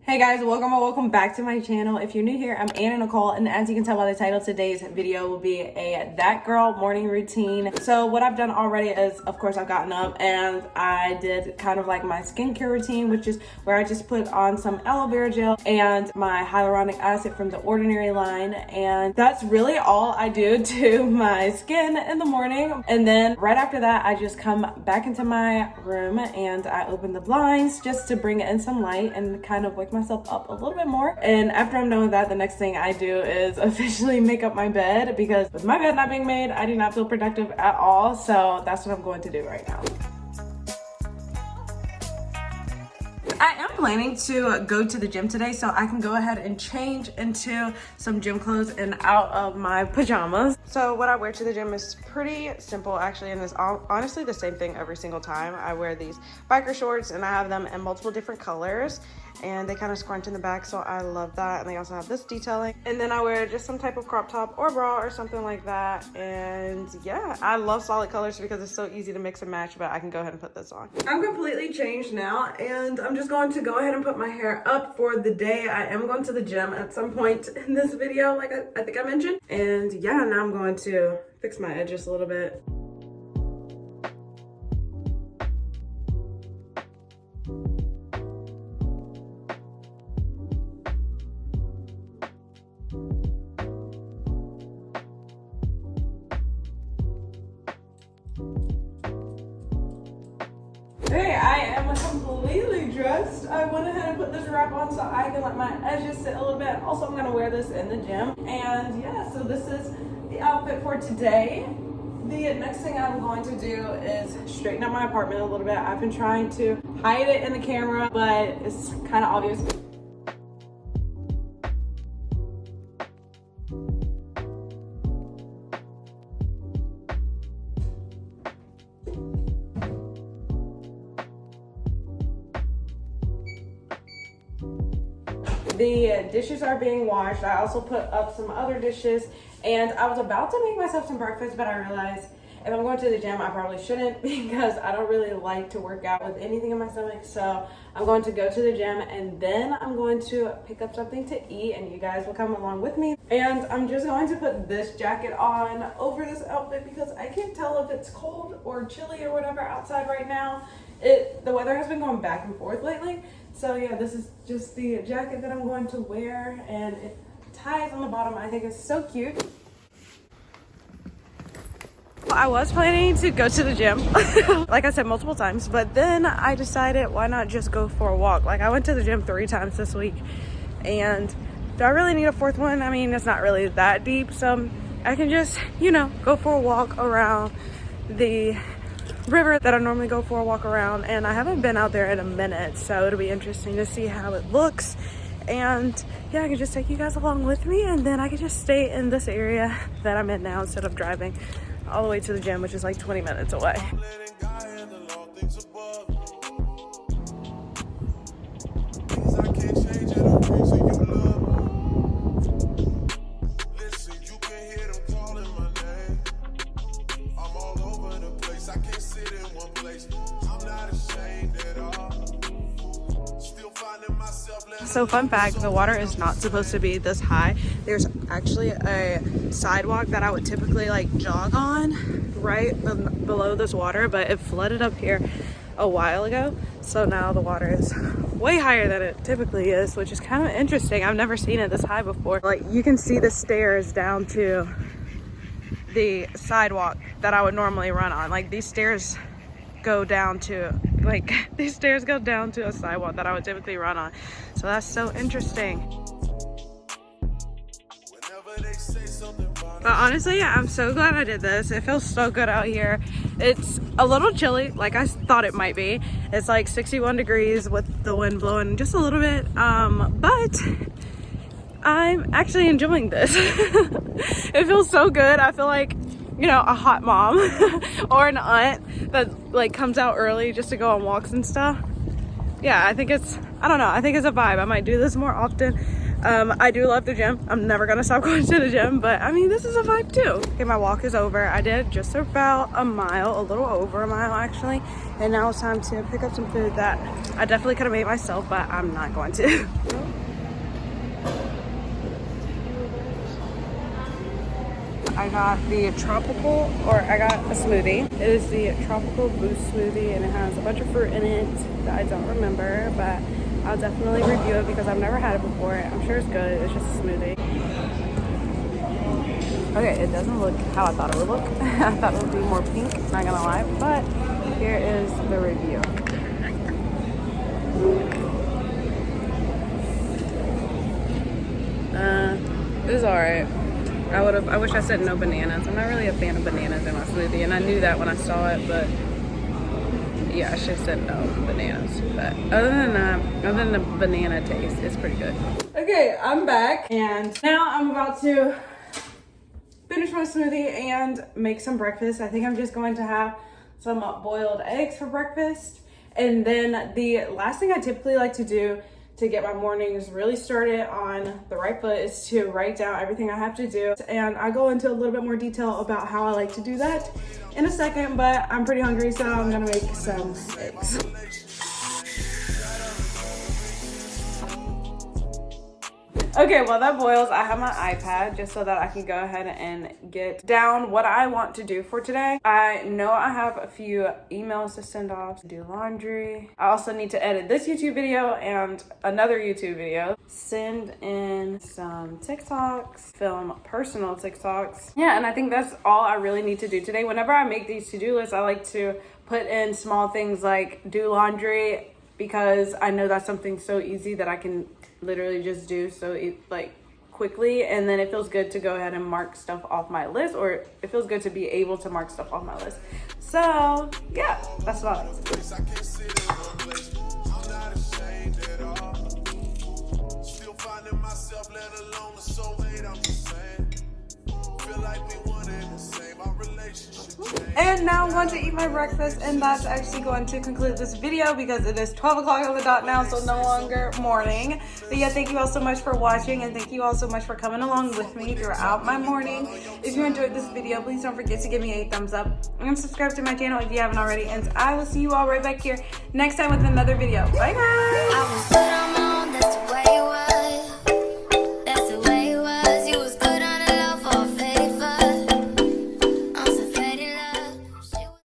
Hey guys, welcome back to my channel. If you're new here, I'm Anna Nicole, and as you can tell by the title, today's video will be a that girl morning routine. So what I've done already is, of course, I've gotten up and I did kind of like my skincare routine, which is where I just put on some aloe vera gel and my hyaluronic acid from the Ordinary line, and that's really all I do to my skin in the morning. And then right after that, I just come back into my room and I open the blinds just to bring in some light and kind of wake myself up a little bit more. And after I'm done with that, the next thing I do is officially make up my bed, because with my bed not being made, I do not feel productive at all. So that's what I'm going to do right now. I am planning to go to the gym today, so I can go ahead and change into some gym clothes and out of my pajamas. So what I wear to the gym is pretty simple actually, and it's honestly the same thing every single time. I wear these biker shorts and I have them in multiple different colors, and they kind of scrunch in the back, so I love that. And they also have this detailing. And then I wear just some type of crop top or bra or something like that. And yeah, I love solid colors because it's so easy to mix and match, but I can go ahead and put this on. I'm completely changed now, and I'm just going to go ahead and put my hair up for the day. I am going to the gym at some point in this video, like I think I mentioned. And yeah, now I'm going to fix my edges a little bit. Hey, I am completely dressed. I went ahead and put this wrap on so I can let my edges sit a little bit. Also, I'm gonna wear this in the gym. And yeah, so this is the outfit for today. The next thing I'm going to do is straighten up my apartment a little bit. I've been trying to hide it in the camera, but it's kind of obvious. The dishes are being washed. I also put up some other dishes, and I was about to make myself some breakfast, but I realized if I'm going to the gym, I probably shouldn't, because I don't really like to work out with anything in my stomach. So I'm going to go to the gym, and then I'm going to pick up something to eat, and you guys will come along with me. And I'm just going to put this jacket on over this outfit because I can't tell if it's cold or chilly or whatever outside right now. The weather has been going back and forth lately. So yeah, this is just the jacket that I'm going to wear, and it ties on the bottom. I think it's so cute. Well, I was planning to go to the gym, like I said multiple times, but then I decided why not just go for a walk. Like, I went to the gym 3 times this week, and do I really need a 4th one? I mean, it's not really that deep, so I can just, you know, go for a walk around the river that I normally go for a walk around. And I haven't been out there in a minute, so it'll be interesting to see how it looks. And yeah, I can just take you guys along with me, and then I can just stay in this area that I'm in now instead of driving all the way to the gym, which is like 20 minutes away. So fun fact, the water is not supposed to be this high. There's actually a sidewalk that I would typically like jog on right below this water, but it flooded up here a while ago. So now the water is way higher than it typically is, which is kind of interesting. I've never seen it this high before. Like, you can see the stairs down to the sidewalk that I would normally run on. Like, these stairs go down to a sidewalk that I would typically run on. So that's so interesting. But honestly, I'm so glad I did this. It feels so good out here. It's a little chilly, like I thought it might be. It's like 61 degrees with the wind blowing just a little bit, but I'm actually enjoying this. It feels so good. I feel like, you know, a hot mom or an aunt that like comes out early just to go on walks and stuff. Yeah, I think it's a vibe. I might do this more often, I do love the gym. I'm never gonna stop going to the gym, but I mean, this is a vibe too. Okay, my walk is over. I did just about a mile, a little over a mile actually. And now it's time to pick up some food that I definitely could have made myself, but I'm not going to. I got the tropical, or I got a smoothie. It is the tropical boost smoothie and it has a bunch of fruit in it that I don't remember, but I'll definitely review it because I've never had it before. I'm sure it's good. It's just a smoothie. Okay, it doesn't look how I thought it would look. I thought it would be more pink, not gonna lie, but here is the review. It's alright. I wish I said no bananas. I'm not really a fan of bananas in my smoothie, and I knew that when I saw it, but yeah, I should have said no bananas. But other than that, other than the banana taste, it's pretty good. Okay, I'm back, and now I'm about to finish my smoothie and make some breakfast. I think I'm just going to have some boiled eggs for breakfast. And then the last thing I typically like to do to get my mornings really started on the right foot is to write down everything I have to do. And I go into a little bit more detail about how I like to do that in a second, but I'm pretty hungry, so I'm gonna make some eggs. Okay, while that boils, I have my iPad just so that I can go ahead and get down what I want to do for today. I know I have a few emails to send off, do laundry. I also need to edit this YouTube video and another YouTube video. Send in some TikToks, film personal TikToks. Yeah, and I think that's all I really need to do today. Whenever I make these to-do lists, I like to put in small things like do laundry because I know that's something so easy that I can literally just do like quickly, and then it feels good to go ahead and mark stuff off my list, or it feels good to be able to mark stuff off my list. So yeah, that's what I like to do. And now I'm going to eat my breakfast, and that's actually going to conclude this video because it is 12 o'clock on the dot now, so no longer morning. But yeah, thank you all so much for watching, and thank you all so much for coming along with me throughout my morning. If you enjoyed this video, please don't forget to give me a thumbs up and subscribe to my channel if you haven't already, and I will see you all right back here next time with another video. Bye guys!